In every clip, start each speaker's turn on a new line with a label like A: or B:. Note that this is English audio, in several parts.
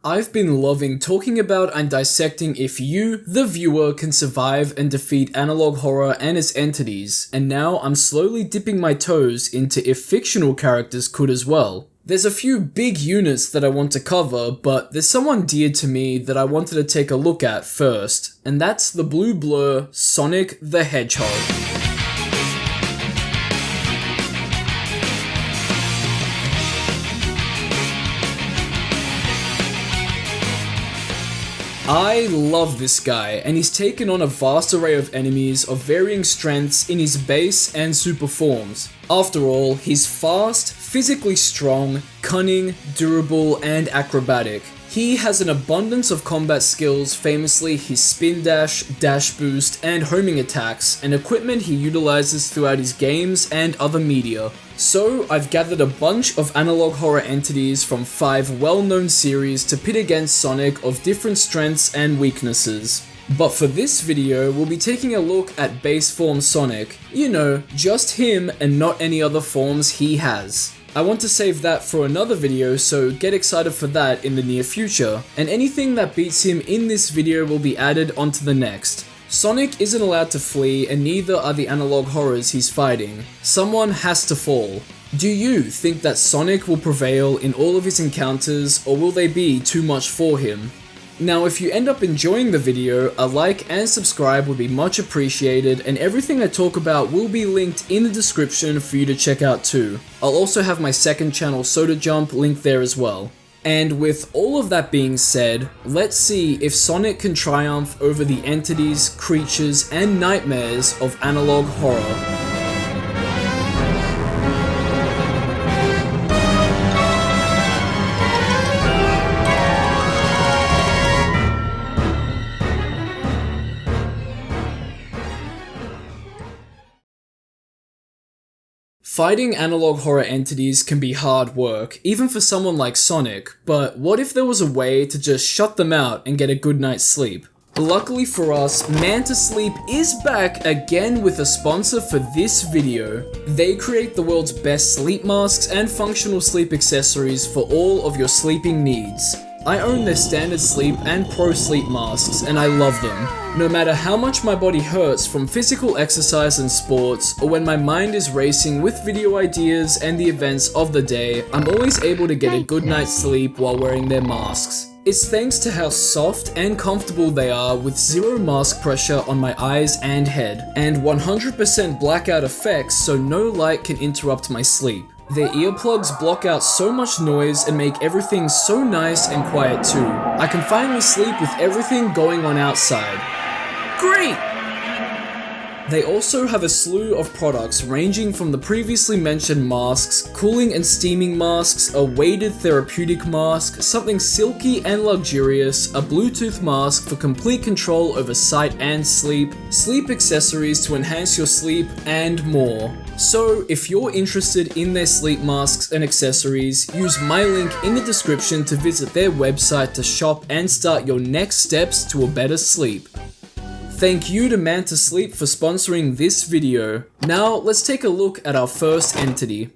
A: I've been loving talking about and dissecting if you, the viewer, can survive and defeat analog horror and its entities, and now I'm slowly dipping my toes into if fictional characters could as well. There's a few big units that I want to cover, but there's someone dear to me that I wanted to take a look at first, and that's the blue blur Sonic the Hedgehog. I love this guy, and he's taken on a vast array of enemies of varying strengths in his base and super forms. After all, he's fast, physically strong, cunning, durable, and acrobatic. He has an abundance of combat skills, famously his spin dash, dash boost, and homing attacks, and equipment he utilizes throughout his games and other media. So, I've gathered a bunch of analog horror entities from 5 well-known series to pit against Sonic of different strengths and weaknesses. But for this video, we'll be taking a look at base form Sonic. You know, just him and not any other forms he has. I want to save that for another video, so get excited for that in the near future, and anything that beats him in this video will be added onto the next. Sonic isn't allowed to flee, and neither are the analog horrors he's fighting. Someone has to fall. Do you think that Sonic will prevail in all of his encounters, or will they be too much for him? Now, if you end up enjoying the video, a like and subscribe would be much appreciated, and everything I talk about will be linked in the description for you to check out too. I'll also have my second channel, Soda Jump, linked there as well. And with all of that being said, let's see if Sonic can triumph over the entities, creatures, and nightmares of analog horror. Fighting analog horror entities can be hard work, even for someone like Sonic, but what if there was a way to just shut them out and get a good night's sleep? Luckily for us, Manta Sleep is back again with a sponsor for this video. They create the world's best sleep masks and functional sleep accessories for all of your sleeping needs. I own their standard sleep and pro sleep masks, and I love them. No matter how much my body hurts from physical exercise and sports, or when my mind is racing with video ideas and the events of the day, I'm always able to get a good night's sleep while wearing their masks. It's thanks to how soft and comfortable they are, with zero mask pressure on my eyes and head, and 100% blackout effects so no light can interrupt my sleep. Their earplugs block out so much noise and make everything so nice and quiet too. I can finally sleep with everything going on outside. Great! They also have a slew of products ranging from the previously mentioned masks, cooling and steaming masks, a weighted therapeutic mask, something silky and luxurious, a Bluetooth mask for complete control over sight and sleep, sleep accessories to enhance your sleep, and more. So, if you're interested in their sleep masks and accessories, use my link in the description to visit their website to shop and start your next steps to a better sleep. Thank you to Manta Sleep for sponsoring this video. Now, let's take a look at our first entity.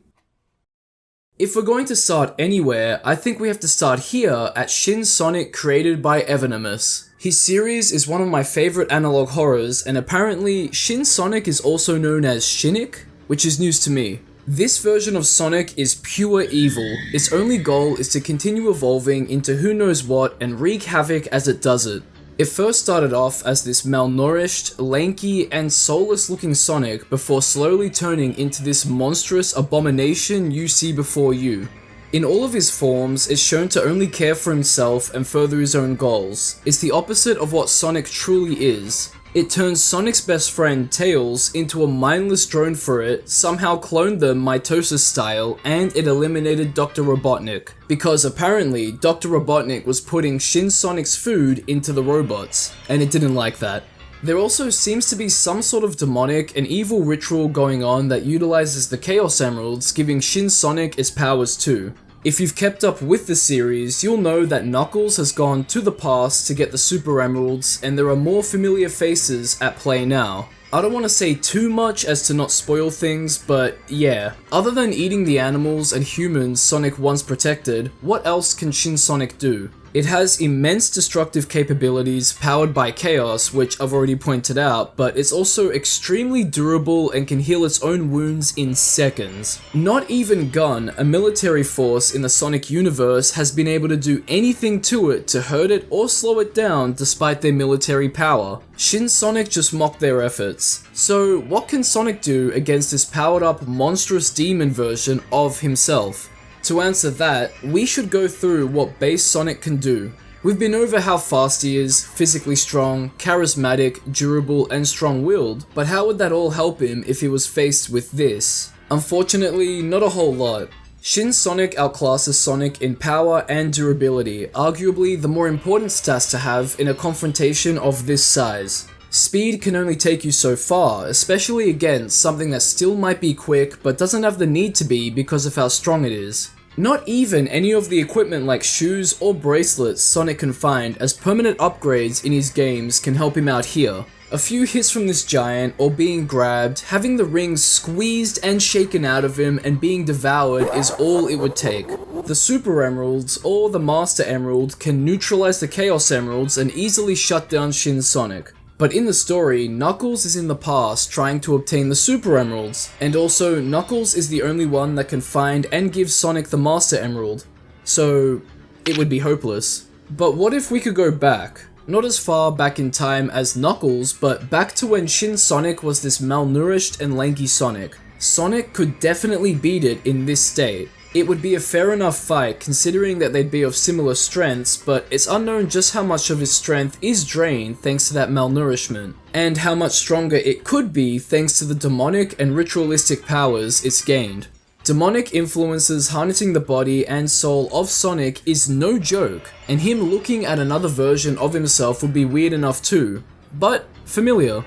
A: If we're going to start anywhere, I think we have to start here at Shin Sonic, created by Evanimus. His series is one of my favorite analog horrors, and apparently Shin Sonic is also known as Shinnick, which is news to me. This version of Sonic is pure evil. Its only goal is to continue evolving into who knows what and wreak havoc as it does it. It first started off as this malnourished, lanky, and soulless looking Sonic before slowly turning into this monstrous abomination you see before you. In all of his forms, it's shown to only care for himself and further his own goals. It's the opposite of what Sonic truly is. It turns Sonic's best friend, Tails, into a mindless drone for it, somehow cloned them mitosis style, and it eliminated Dr. Robotnik. Because apparently, Dr. Robotnik was putting Shin Sonic's food into the robots, and it didn't like that. There also seems to be some sort of demonic and evil ritual going on that utilizes the Chaos Emeralds, giving Shin Sonic its powers too. If you've kept up with the series, you'll know that Knuckles has gone to the past to get the Super Emeralds, and there are more familiar faces at play now. I don't want to say too much as to not spoil things, but yeah. Other than eating the animals and humans Sonic once protected, what else can Shin Sonic do? It has immense destructive capabilities powered by chaos, which I've already pointed out, but it's also extremely durable and can heal its own wounds in seconds. Not even Gun, a military force in the Sonic universe, has been able to do anything to it to hurt it or slow it down despite their military power. Shin Sonic just mocked their efforts. So what can Sonic do against this powered up monstrous demon version of himself? To answer that, we should go through what base Sonic can do. We've been over how fast he is, physically strong, charismatic, durable, and strong-willed, but how would that all help him if he was faced with this? Unfortunately, not a whole lot. Shin Sonic outclasses Sonic in power and durability, arguably the more important stats to have in a confrontation of this size. Speed can only take you so far, especially against something that still might be quick but doesn't have the need to be because of how strong it is. Not even any of the equipment like shoes or bracelets Sonic can find as permanent upgrades in his games can help him out here. A few hits from this giant, or being grabbed, having the rings squeezed and shaken out of him and being devoured is all it would take. The Super Emeralds, or the Master Emerald, can neutralize the Chaos Emeralds and easily shut down Shin Sonic. But in the story, Knuckles is in the past trying to obtain the Super Emeralds, and also Knuckles is the only one that can find and give Sonic the Master Emerald. So, it would be hopeless. But what if we could go back? Not as far back in time as Knuckles, but back to when Shin Sonic was this malnourished and lanky Sonic. Sonic could definitely beat it in this state. It would be a fair enough fight considering that they'd be of similar strengths, but it's unknown just how much of his strength is drained thanks to that malnourishment, and how much stronger it could be thanks to the demonic and ritualistic powers it's gained. Demonic influences harnessing the body and soul of Sonic is no joke, and him looking at another version of himself would be weird enough too, but familiar.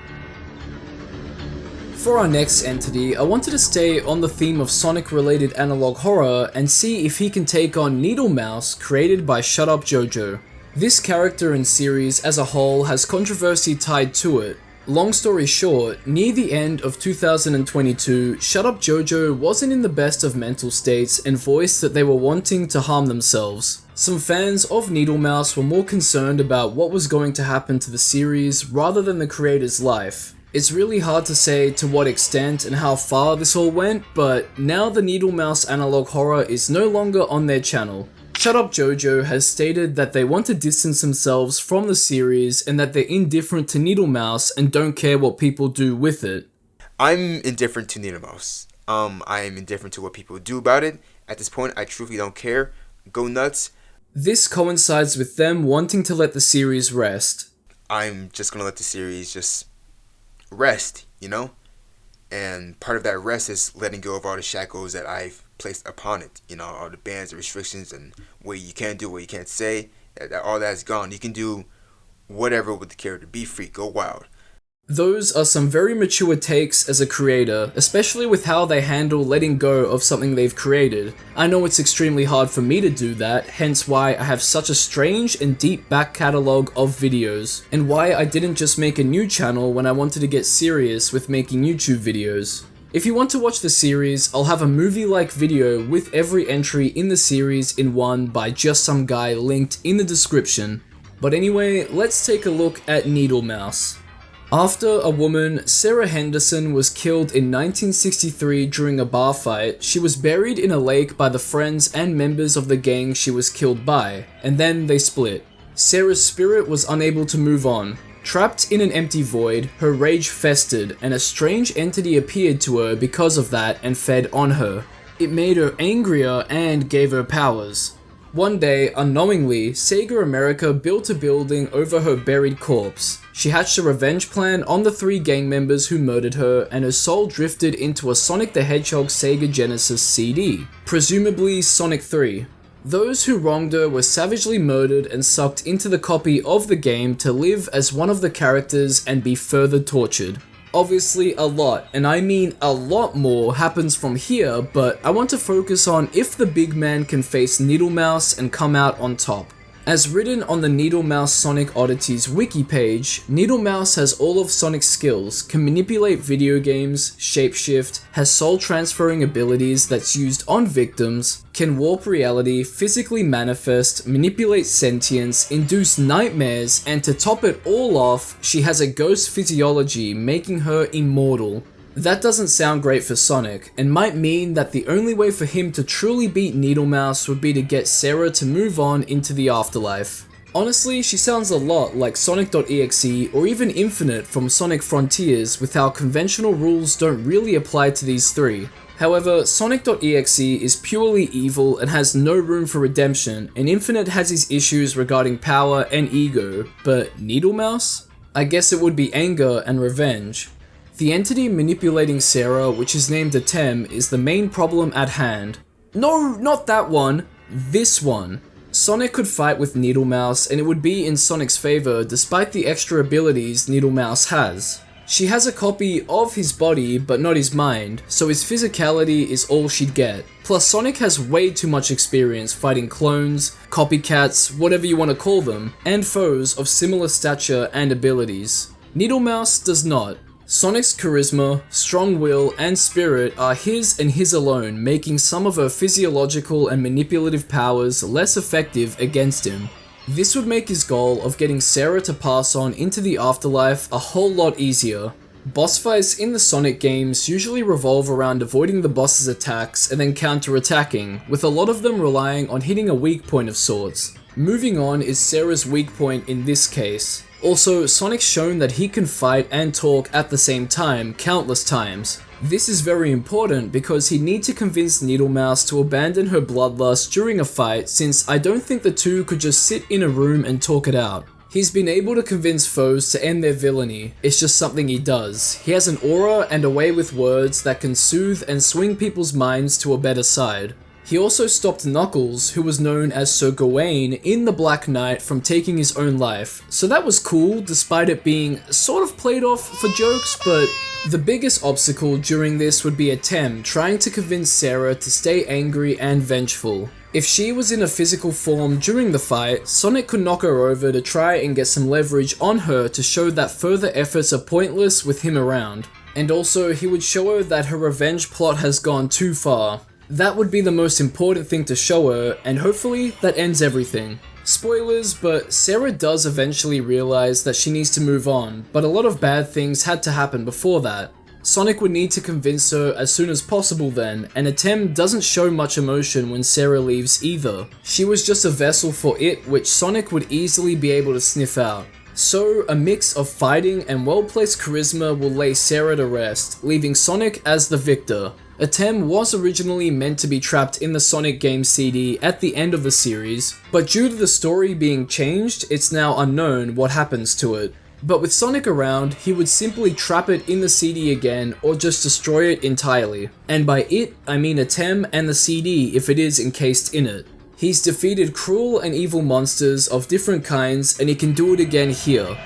A: For our next entity, I wanted to stay on the theme of Sonic-related analog horror and see if he can take on Needle Mouse, created by Shut Up JoJo. This character and series as a whole has controversy tied to it. Long story short, near the end of 2022, Shut Up JoJo wasn't in the best of mental states and voiced that they were wanting to harm themselves. Some fans of Needle Mouse were more concerned about what was going to happen to the series rather than the creator's life. It's really hard to say to what extent and how far this all went, but now the Needle Mouse analog horror is no longer on their channel. Shut Up JoJo has stated that they want to distance themselves from the series and that they're indifferent to Needle Mouse and don't care what people do with it.
B: I'm indifferent to Needle Mouse. I am indifferent to what people do about it. At this point, I truly don't care. Go nuts.
A: This coincides with them wanting to let the series rest.
B: I'm just gonna let the series just rest, you know? And part of that rest is letting go of all the shackles that I've placed upon it. You know, all the bans, the restrictions, and what you can't do, what you can't say. All that's gone. You can do whatever with the character. Be free. Go wild.
A: Those are some very mature takes as a creator, especially with how they handle letting go of something they've created. I know it's extremely hard for me to do that, hence why I have such a strange and deep back catalogue of videos, and why I didn't just make a new channel when I wanted to get serious with making YouTube videos. If you want to watch the series, I'll have a movie-like video with every entry in the series in one by just some guy linked in the description. But anyway, let's take a look at Needle Mouse. After a woman, Sarah Henderson, was killed in 1963 during a bar fight, she was buried in a lake by the friends and members of the gang she was killed by, and then they split. Sarah's spirit was unable to move on. Trapped in an empty void, her rage festered, and a strange entity appeared to her because of that and fed on her. It made her angrier and gave her powers. One day, unknowingly, Sega America built a building over her buried corpse. She hatched a revenge plan on the 3 gang members who murdered her, and her soul drifted into a Sonic the Hedgehog Sega Genesis CD, presumably Sonic 3. Those who wronged her were savagely murdered and sucked into the copy of the game to live as one of the characters and be further tortured. Obviously a lot, and I mean a lot more, happens from here, but I want to focus on if the big man can face Needle Mouse and come out on top. As written on the Needlemouse Sonic Oddities wiki page, Needlemouse has all of Sonic's skills, can manipulate video games, shapeshift, has soul transferring abilities that's used on victims, can warp reality, physically manifest, manipulate sentience, induce nightmares, and to top it all off, she has a ghost physiology making her immortal. That doesn't sound great for Sonic, and might mean that the only way for him to truly beat Needlemouse would be to get Sarah to move on into the afterlife. Honestly, she sounds a lot like Sonic.exe or even Infinite from Sonic Frontiers, with how conventional rules don't really apply to these three. However, Sonic.exe is purely evil and has no room for redemption, and Infinite has his issues regarding power and ego, but Needlemouse? I guess it would be anger and revenge. The entity manipulating Sarah, which is named Atem, is the main problem at hand. No, not that one! This one. Sonic could fight with Needlemouse, and it would be in Sonic's favor despite the extra abilities Needlemouse has. She has a copy of his body, but not his mind, so his physicality is all she'd get. Plus, Sonic has way too much experience fighting clones, copycats, whatever you want to call them, and foes of similar stature and abilities. Needlemouse does not. Sonic's charisma, strong will, and spirit are his and his alone, making some of her physiological and manipulative powers less effective against him. This would make his goal of getting Sarah to pass on into the afterlife a whole lot easier. Boss fights in the Sonic games usually revolve around avoiding the boss's attacks and then counter-attacking, with a lot of them relying on hitting a weak point of sorts. Moving on is Sarah's weak point in this case. Also, Sonic's shown that he can fight and talk at the same time countless times. This is very important because he'd need to convince Needlemouse to abandon her bloodlust during a fight, since I don't think the two could just sit in a room and talk it out. He's been able to convince foes to end their villainy, it's just something he does. He has an aura and a way with words that can soothe and swing people's minds to a better side. He also stopped Knuckles, who was known as Sir Gawain in The Black Knight, from taking his own life, so that was cool despite it being sort of played off for jokes, but the biggest obstacle during this would be Atem trying to convince Sarah to stay angry and vengeful. If she was in a physical form during the fight, Sonic could knock her over to try and get some leverage on her to show that further efforts are pointless with him around. And also, he would show her that her revenge plot has gone too far. That would be the most important thing to show her, and hopefully that ends everything. Spoilers, but Sarah does eventually realize that she needs to move on, but a lot of bad things had to happen before that. Sonic would need to convince her as soon as possible then, and Atem doesn't show much emotion when Sarah leaves either. She was just a vessel for it, which Sonic would easily be able to sniff out. So, a mix of fighting and well-placed charisma will lay Sarah to rest, leaving Sonic as the victor. Atem was originally meant to be trapped in the Sonic game CD at the end of the series, but due to the story being changed, it's now unknown what happens to it. But with Sonic around, he would simply trap it in the CD again or just destroy it entirely. And by it, I mean Atem and the CD if it is encased in it. He's defeated cruel and evil monsters of different kinds, and he can do it again here.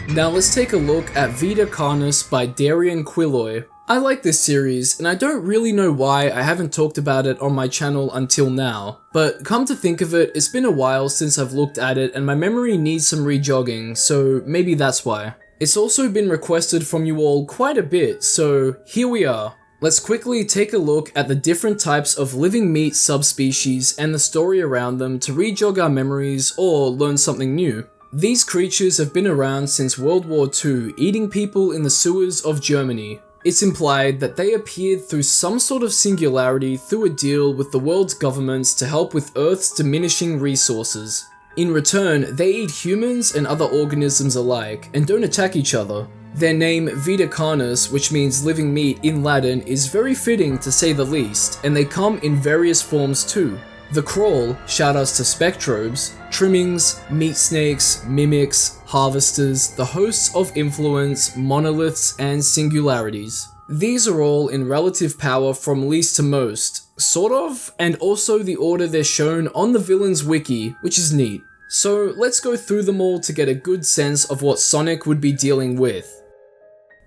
A: Now let's take a look at Vita Carnis by Darian Quilloy. I like this series, and I don't really know why I haven't talked about it on my channel until now, but come to think of it, it's been a while since I've looked at it and my memory needs some rejogging, so maybe that's why. It's also been requested from you all quite a bit, so here we are. Let's quickly take a look at the different types of living meat subspecies and the story around them to rejog our memories or learn something new. These creatures have been around since World War II, eating people in the sewers of Germany. It's implied that they appeared through some sort of singularity through a deal with the world's governments to help with Earth's diminishing resources. In return, they eat humans and other organisms alike, and don't attack each other. Their name, Vita Carnis, which means living meat in Latin, is very fitting to say the least, and they come in various forms too. The Crawl, shoutouts to Spectrobes, Trimmings, Meat Snakes, Mimics, Harvesters, the hosts of influence, monoliths, and singularities. These are all in relative power from least to most, sort of, and also the order they're shown on the villain's wiki, which is neat. So let's go through them all to get a good sense of what Sonic would be dealing with.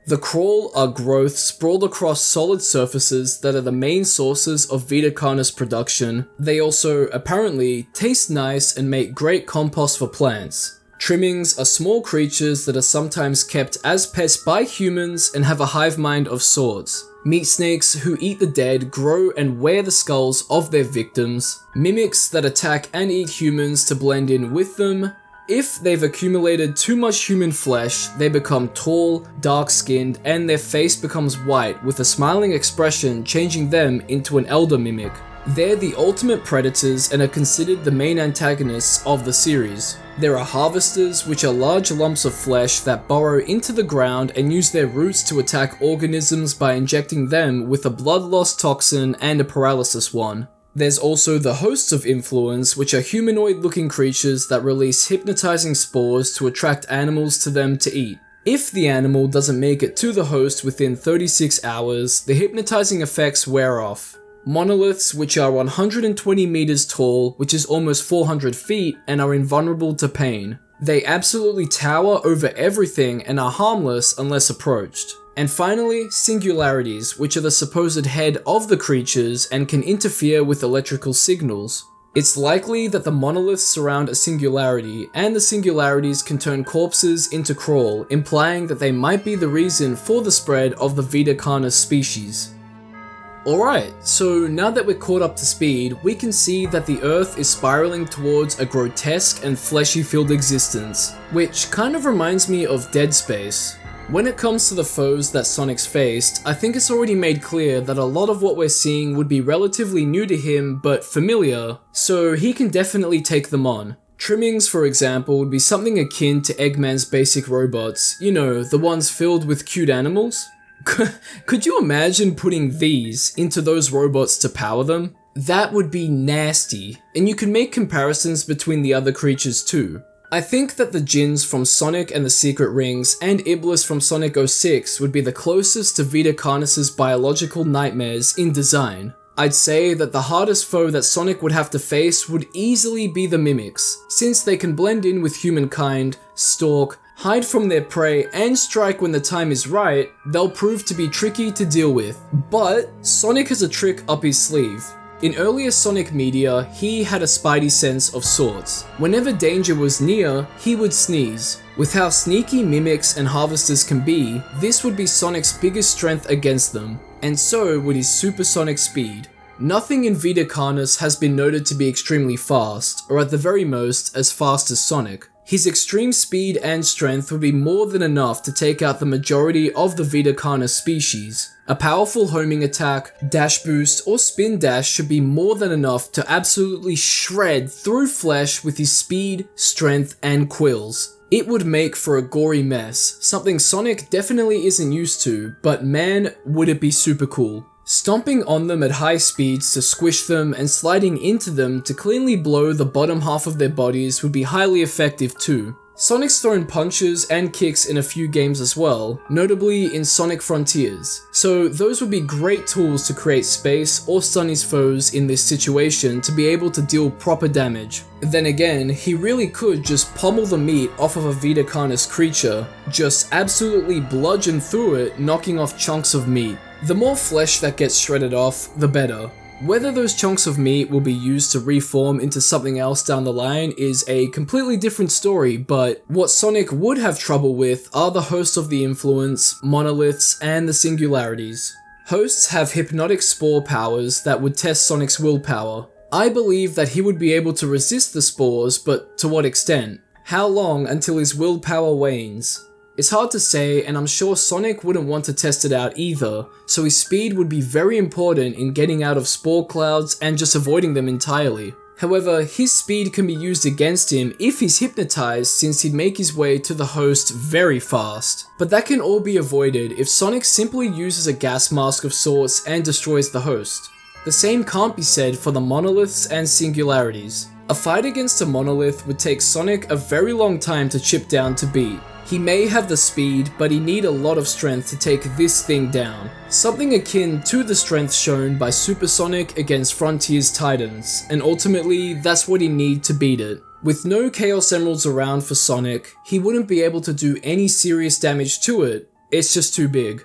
A: The crawl are growth sprawled across solid surfaces that are the main sources of Vita Carnis production. They also, apparently, taste nice and make great compost for plants. Trimmings are small creatures that are sometimes kept as pets by humans and have a hive mind of sorts. Meat snakes who eat the dead grow and wear the skulls of their victims. Mimics that attack and eat humans to blend in with them. If they've accumulated too much human flesh, they become tall, dark-skinned, and their face becomes white with a smiling expression, changing them into an elder mimic. They're the ultimate predators and are considered the main antagonists of the series. There are harvesters, which are large lumps of flesh that burrow into the ground and use their roots to attack organisms by injecting them with a blood loss toxin and a paralysis one. There's also the hosts of influence, which are humanoid-looking creatures that release hypnotizing spores to attract animals to them to eat. If the animal doesn't make it to the host within 36 hours, the hypnotizing effects wear off. Monoliths, which are 120 meters tall, which is almost 400 feet, and are invulnerable to pain. They absolutely tower over everything and are harmless unless approached. And finally, singularities, which are the supposed head of the creatures and can interfere with electrical signals. It's likely that the monoliths surround a singularity, and the singularities can turn corpses into crawl, implying that they might be the reason for the spread of the Vita Carnis species. Alright, so now that we're caught up to speed, we can see that the Earth is spiraling towards a grotesque and fleshy-filled existence, which kind of reminds me of Dead Space. When it comes to the foes that Sonic's faced, I think it's already made clear that a lot of what we're seeing would be relatively new to him but familiar, so he can definitely take them on. Trimmings, for example, would be something akin to Eggman's basic robots, you know, the ones filled with cute animals. Could you imagine putting these into those robots to power them? That would be nasty, and you can make comparisons between the other creatures too. I think that the Djinns from Sonic and the Secret Rings and Iblis from Sonic 06 would be the closest to Vita Carnis's biological nightmares in design. I'd say that the hardest foe that Sonic would have to face would easily be the Mimics, since they can blend in with humankind, stalk, hide from their prey, and strike when the time is right. They'll prove to be tricky to deal with. But Sonic has a trick up his sleeve. In earlier Sonic media, he had a spidey sense of sorts. Whenever danger was near, he would sneeze. With how sneaky mimics and harvesters can be, this would be Sonic's biggest strength against them, and so would his supersonic speed. Nothing in Vita Carnis has been noted to be extremely fast, or at the very most, as fast as Sonic. His extreme speed and strength would be more than enough to take out the majority of the Vita Carnis species. A powerful homing attack, dash boost, or spin dash should be more than enough to absolutely shred through flesh with his speed, strength, and quills. It would make for a gory mess, something Sonic definitely isn't used to, but man, would it be super cool. Stomping on them at high speeds to squish them and sliding into them to cleanly blow the bottom half of their bodies would be highly effective too. Sonic's thrown punches and kicks in a few games as well, notably in Sonic Frontiers, so those would be great tools to create space or stun his foes in this situation to be able to deal proper damage. Then again, he really could just pommel the meat off of a Vita Carnis creature, just absolutely bludgeon through it, knocking off chunks of meat. The more flesh that gets shredded off, the better. Whether those chunks of meat will be used to reform into something else down the line is a completely different story, but what Sonic would have trouble with are the hosts of the influence, monoliths, and the singularities. Hosts have hypnotic spore powers that would test Sonic's willpower. I believe that he would be able to resist the spores, but to what extent? How long until his willpower wanes? It's hard to say, and I'm sure Sonic wouldn't want to test it out either, so his speed would be very important in getting out of spore clouds and just avoiding them entirely. However, his speed can be used against him if he's hypnotized, since he'd make his way to the host very fast. But that can all be avoided if Sonic simply uses a gas mask of sorts and destroys the host. The same can't be said for the monoliths and singularities. A fight against a monolith would take Sonic a very long time to chip down to beat. He may have the speed, but he need a lot of strength to take this thing down. Something akin to the strength shown by Super Sonic against Frontier's Titans, and ultimately, that's what he need to beat it. With no Chaos Emeralds around for Sonic, he wouldn't be able to do any serious damage to it, It's just too big.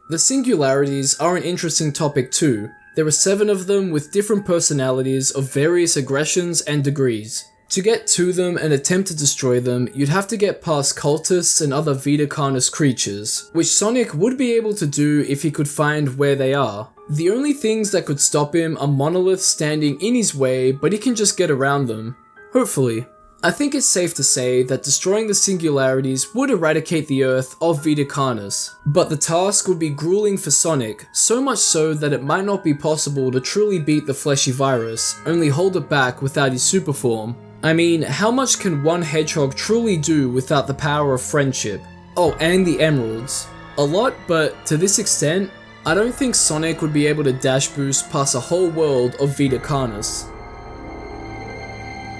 A: The singularities are an interesting topic too. There are 7 of them with different personalities of various aggressions and degrees. To get to them and attempt to destroy them, you'd have to get past cultists and other Vita Carnis creatures, which Sonic would be able to do if he could find where they are. The only things that could stop him are monoliths standing in his way, but he can just get around them. Hopefully. I think it's safe to say that destroying the singularities would eradicate the Earth of Vita Carnis, but the task would be grueling for Sonic, so much so that it might not be possible to truly beat the fleshy virus, only hold it back without his super form. I mean, how much can one Hedgehog truly do without the power of friendship? Oh, and the emeralds. A lot, but to this extent, I don't think Sonic would be able to dash boost past a whole world of Vita Carnis.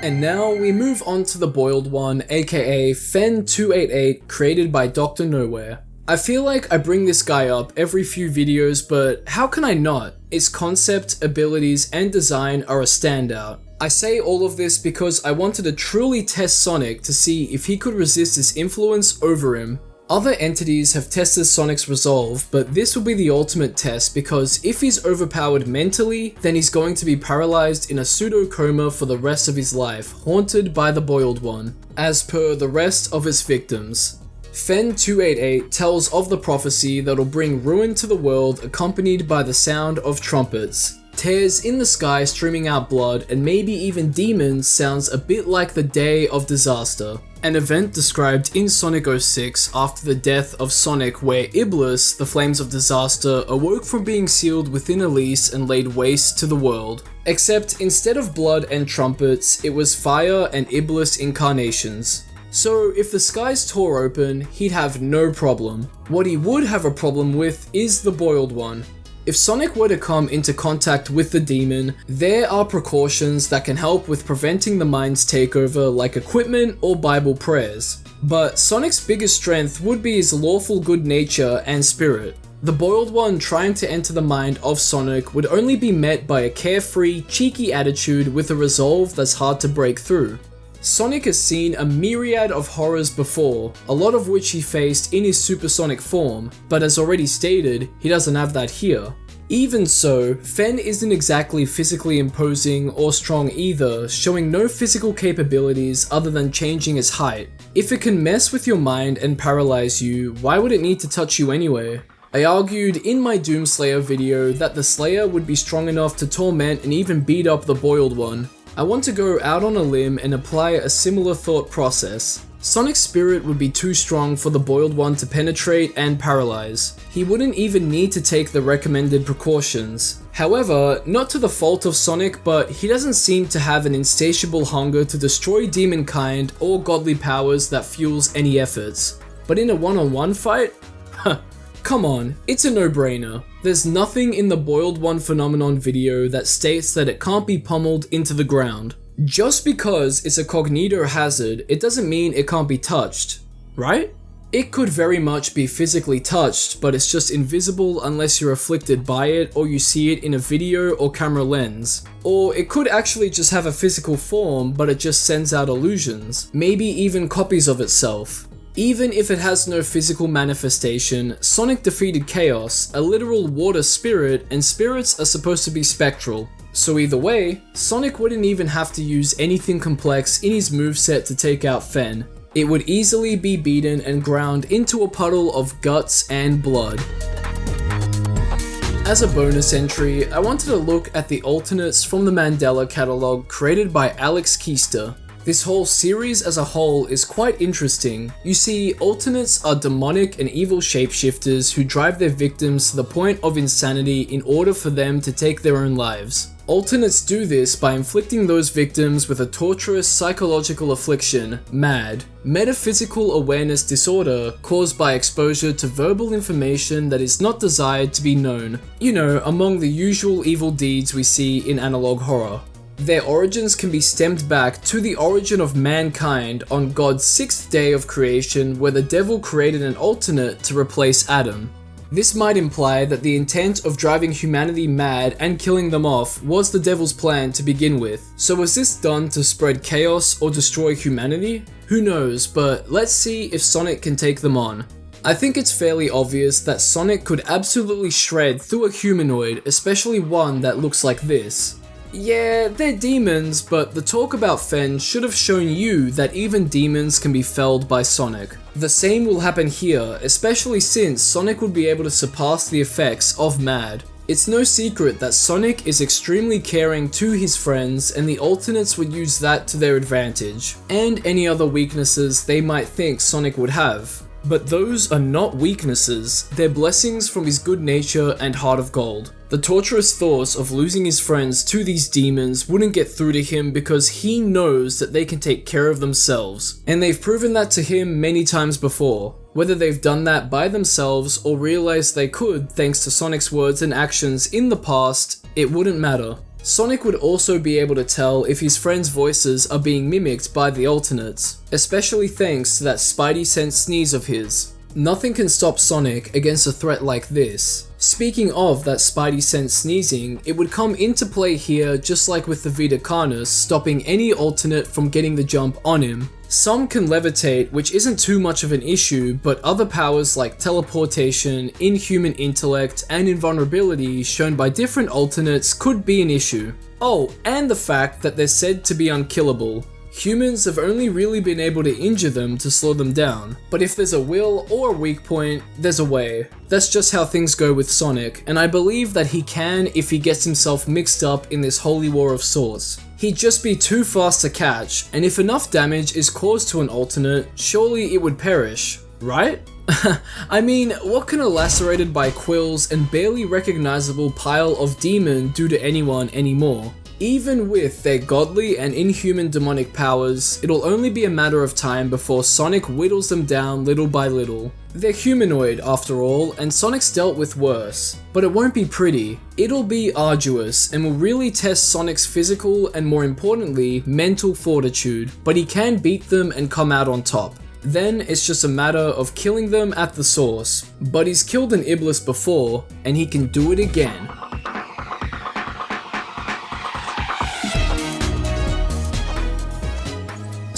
A: And now we move on to the boiled one, aka Fen288, created by Dr. Nowhere. I feel like I bring this guy up every few videos, but how can I not? Its concept, abilities, and design are a standout. I say all of this because I wanted to truly test Sonic to see if he could resist his influence over him. Other entities have tested Sonic's resolve, but this will be the ultimate test because if he's overpowered mentally, then he's going to be paralyzed in a pseudo-coma for the rest of his life, haunted by the boiled one, as per the rest of its victims. Fen288 tells of the prophecy that'll bring ruin to the world accompanied by the sound of trumpets. Tears in the sky streaming out blood and maybe even demons sounds a bit like the Day of Disaster, an event described in Sonic 06 after the death of Sonic where Iblis, the Flames of Disaster, awoke from being sealed within Elise and laid waste to the world. Except instead of blood and trumpets, it was fire and Iblis incarnations. So if the skies tore open, he'd have no problem. What he would have a problem with is the boiled one. If Sonic were to come into contact with the demon, there are precautions that can help with preventing the mind's takeover like equipment or Bible prayers. But Sonic's biggest strength would be his lawful good nature and spirit. The boiled one trying to enter the mind of Sonic would only be met by a carefree, cheeky attitude with a resolve that's hard to break through. Sonic has seen a myriad of horrors before, a lot of which he faced in his supersonic form, but as already stated, he doesn't have that here. Even so, Fen isn't exactly physically imposing or strong either, showing no physical capabilities other than changing his height. If it can mess with your mind and paralyze you, why would it need to touch you anyway? I argued in my Doomslayer video that the Slayer would be strong enough to torment and even beat up the boiled one. I want to go out on a limb and apply a similar thought process. Sonic's spirit would be too strong for the boiled one to penetrate and paralyze. He wouldn't even need to take the recommended precautions. However, not to the fault of Sonic, but he doesn't seem to have an insatiable hunger to destroy demonkind or godly powers that fuels any efforts. But in a one-on-one fight? Come on, it's a no-brainer. There's nothing in the boiled one phenomenon video that states that it can't be pummeled into the ground. Just because it's a cognito hazard, it doesn't mean it can't be touched, right? It could very much be physically touched, but it's just invisible unless you're afflicted by it or you see it in a video or camera lens. Or it could actually just have a physical form, but it just sends out illusions, maybe even copies of itself. Even if it has no physical manifestation, Sonic defeated Chaos, a literal water spirit, and spirits are supposed to be spectral. So either way, Sonic wouldn't even have to use anything complex in his moveset to take out Fen. It would easily be beaten and ground into a puddle of guts and blood. As a bonus entry, I wanted to look at the alternates from the Mandela Catalogue created by Alex Keister. This whole series as a whole is quite interesting. You see, alternates are demonic and evil shapeshifters who drive their victims to the point of insanity in order for them to take their own lives. Alternates do this by inflicting those victims with a torturous psychological affliction, MAD, metaphysical awareness disorder caused by exposure to verbal information that is not desired to be known. You know, among the usual evil deeds we see in analog horror. Their origins can be stemmed back to the origin of mankind on God's 6th day of creation, where the devil created an alternate to replace Adam. This might imply that the intent of driving humanity mad and killing them off was the devil's plan to begin with. So was this done to spread chaos or destroy humanity? Who knows, but let's see if Sonic can take them on. I think it's fairly obvious that Sonic could absolutely shred through a humanoid, especially one that looks like this. Yeah, they're demons, but the talk about Fen should have shown you that even demons can be felled by Sonic. The same will happen here, especially since Sonic would be able to surpass the effects of Mad. It's no secret that Sonic is extremely caring to his friends, and the alternates would use that to their advantage, and any other weaknesses they might think Sonic would have. But those are not weaknesses, they're blessings from his good nature and heart of gold. The torturous thoughts of losing his friends to these demons wouldn't get through to him because he knows that they can take care of themselves, and they've proven that to him many times before. Whether they've done that by themselves or realized they could thanks to Sonic's words and actions in the past, it wouldn't matter. Sonic would also be able to tell if his friends' voices are being mimicked by the alternates, especially thanks to that Spidey sense sneeze of his. Nothing can stop Sonic against a threat like this. Speaking of that Spidey sense sneezing, it would come into play here just like with the Vita Carnis, stopping any alternate from getting the jump on him. Some can levitate, which isn't too much of an issue, but other powers like teleportation, inhuman intellect, and invulnerability shown by different alternates could be an issue. Oh, and the fact that they're said to be unkillable. Humans have only really been able to injure them to slow them down, but if there's a will or a weak point, there's a way. That's just how things go with Sonic, and I believe that he can if he gets himself mixed up in this holy war of sorts. He'd just be too fast to catch, and if enough damage is caused to an alternate, surely it would perish, right? I mean, what can a lacerated by quills and barely recognizable pile of demon do to anyone anymore? Even with their godly and inhuman demonic powers, it'll only be a matter of time before Sonic whittles them down little by little. They're humanoid after all, and Sonic's dealt with worse. But it won't be pretty. It'll be arduous, and will really test Sonic's physical and more importantly, mental fortitude, but he can beat them and come out on top. Then it's just a matter of killing them at the source. But he's killed an Iblis before, and he can do it again.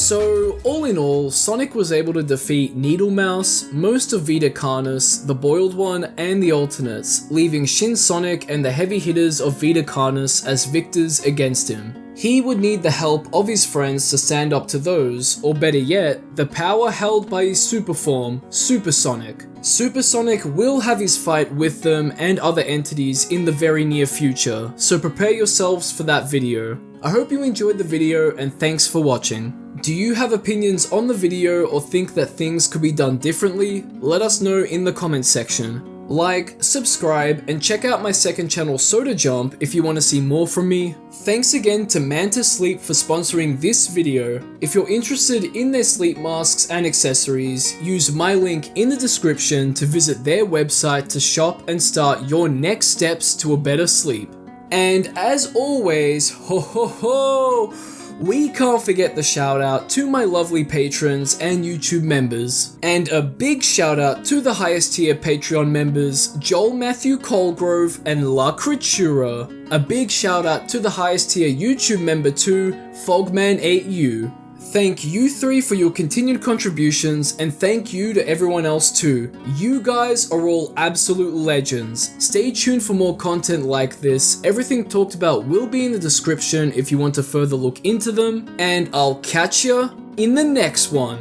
A: So, all in all, Sonic was able to defeat Needle Mouse, most of Vita Carnis, the Boiled One, and the Alternates, leaving Shin Sonic and the heavy hitters of Vita Carnis as victors against him. He would need the help of his friends to stand up to those, or better yet, the power held by his super form, Super Sonic. Super Sonic will have his fight with them and other entities in the very near future, so prepare yourselves for that video. I hope you enjoyed the video and thanks for watching. Do you have opinions on the video or think that things could be done differently? Let us know in the comments section. Like, subscribe, and check out my second channel Soda Jump if you want to see more from me. Thanks again to Manta Sleep for sponsoring this video. If you're interested in their sleep masks and accessories, use my link in the description to visit their website to shop and start your next steps to a better sleep. And as always, ho ho ho! We can't forget the shout out to my lovely patrons and YouTube members. And a big shout out to the highest tier Patreon members, Joel Matthew Colgrove and La Creatura. A big shout out to the highest tier YouTube member too, Fogman8U. Thank you three for your continued contributions, and thank you to everyone else too. You guys are all absolute legends. Stay tuned for more content like this. Everything talked about will be in the description if you want to further look into them, and I'll catch ya in the next one.